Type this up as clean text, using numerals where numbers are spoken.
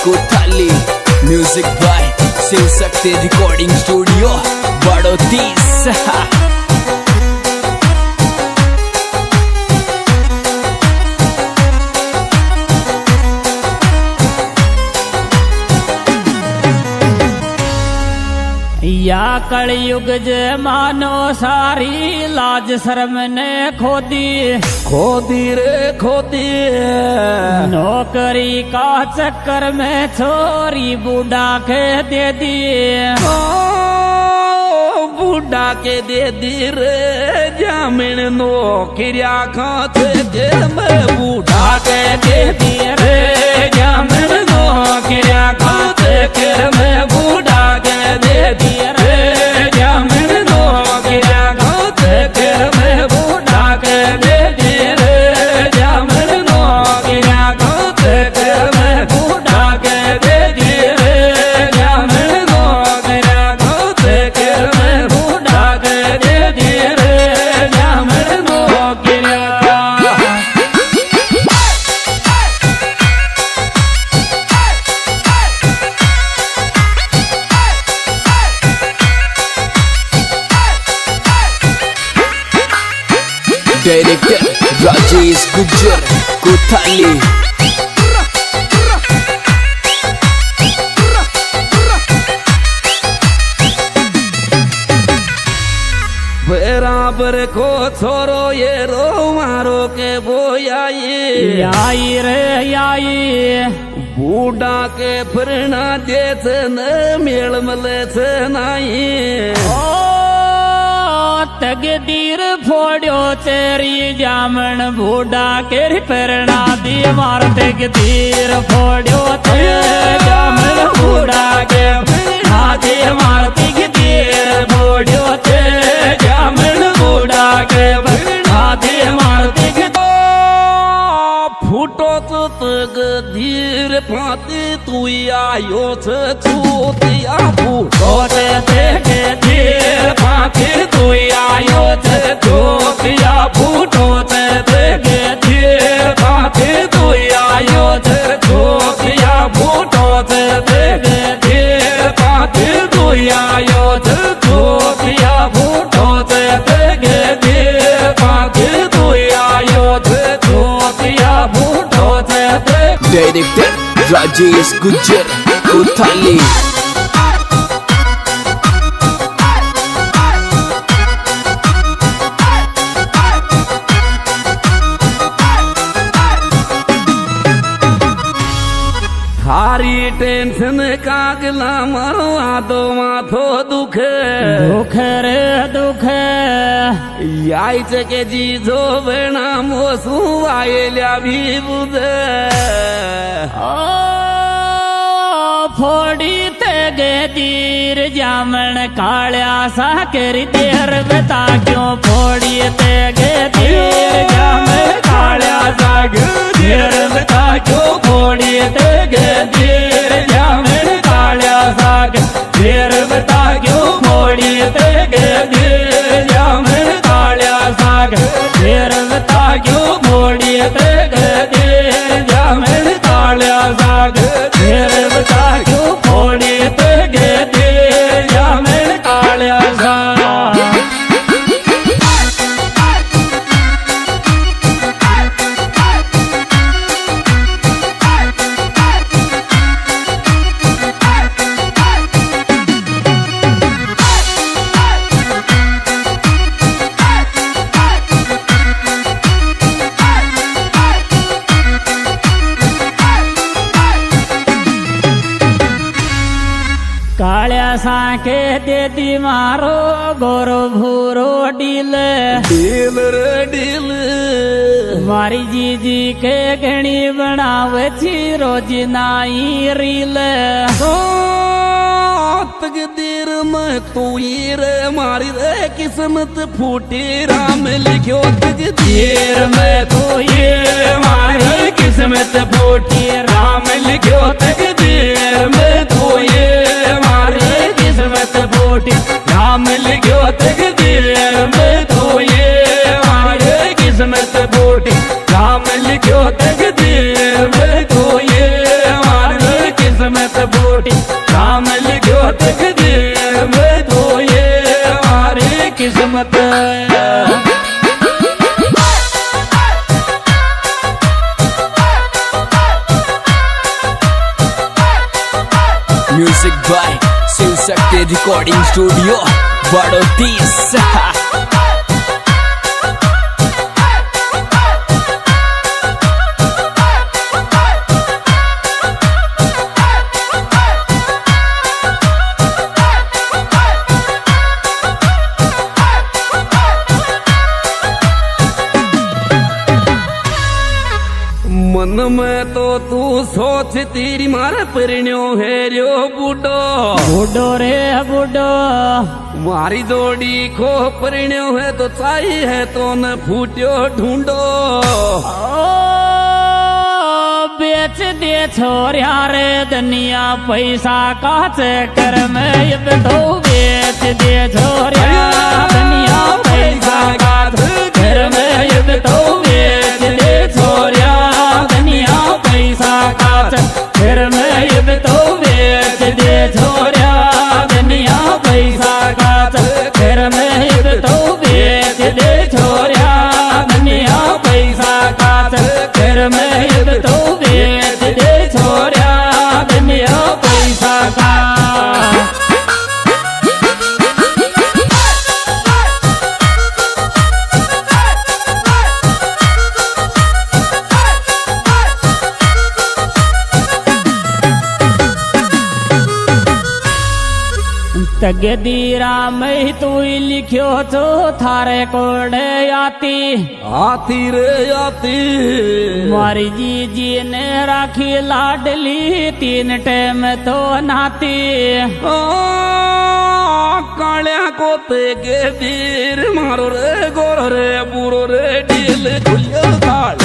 कोथाली music by Shiv Shakti recording studio बड़ोतीस। या कलयुग जे मानो सारी लाज शर्म ने खोदी रे खोदी। नौकरी का चक्कर में छोरी बूढ़ा के दे दी। बूढ़ा के दे दी रे जामिन नौकरिया खाते के मैं बूढ़ा के दे दी रे जामिन नौकरिया खाते के मैं बूढ़ा के दे दी रे जामिन नौकरिया खाते के मैं बूढ़ा के दे दी रे जामिन नौकरिया खाते के मैं बूढ़ा के दे दी रे जामिन नौकरिया खाते के मैं बूढ़ा के दे दी रे जामिन नौकरिया। डायरेक्टर राजेश गुज्जर कोथाली। बराबर को छोरो ये रो मारो के आई रे आई बूढ़ा के फिरना देश न मेल मले से नहीं। तकदीर फोड़ो तेरी जामन बूढ़ा के प्रेरणा दी मार तकदीर फोड़ो तेरी जामन बूढ़ा के प्रेरणा दी मार तकदीर फोड़ो तेरी जामन बूढ़ा के प्रेरणा दी मार तकदीर फूटो तो तकदीर फाती तू आयो छूतिया फूटो ते तकदीर फाती तू आयो छूतिया फूटो ते तकदीर फाती तू आयो छूतिया फूटो ते तकदीर फाती तू आयो छूतिया फूटो ते तकदीर फाती तू आयो छूतिया फूटो ते। डायरेक्टर राजेश गुज्जर कोथाली। थारी टेंशन कागला मारो आदो माथो दुखे रे दुख यायचं के जीजो बेणा मोसू आयल्या भी बुधे फोड़ी ते गे दीर जामन काळ्या साकरी देर बता क्यों फोड़ी ते गे दीर जामन काळ्या साकरी बता क्यों फोड़ी ते गे दीर जामन काळ्या साकरी बता क्यों फोड़ी ते गे दीर जामन काळ्या साकरी बता क्यों फोड़ी ते गे दीर जामन काळ्या साकरी बता क्यों फोड़ी ते गे दीर जामन काळ्या साकरी। काळ्या साके देती मारो गोरो भूरो डील डील रे डील मारी जीजी के घणी बनावे छी रोज नाई रील। तकदीर में तू ही रे मारी रे किस्मत फूटी राम लिखो तकदीर में तू ही मारी किस्मत फूटी राम लिखो तकदीर में तू ही मारी किस्मत फूटी राम लिखो तकदीर में तू ही मारी किस्मत फूटी राम लिखो तकदीर में तू ही मारी मत music by Shiv Shakti recording studio बड़ौतीस। मन में तो तू सोच तेरी मारे परिण्यो है रो बूढ़ो बूढ़ो रे बूढ़ो मारी जोड़ी खो परिण्यो है तो चाहिए है तो न फूट्यो ढूंढो ओ बेच दे छोरिया रे दुनिया पैसा का चक्कर में अब तो बेच दे छोरिया दुनिया पैसा का चक्कर में अब तो बेच दे छोरिया दुनिया पैसा का चक्कर में अब तो बेच दे छोरिया दुनिया पैसा का चक्कर में अब तो बेच दे छोरिया दुनिया पैसा का चक्कर में अब तो बेच दे छोरिया दुनिया पैसा का। तगदीरा में तू लिखियो तो थारे कोड़े आती आती रे आती मारी जी ने राखी लाडली 3 टाइम तो नाती ओ कालिया को ते के वीर मारो रे गोरो रे बूढ़ो रे ढील खुलियो थाल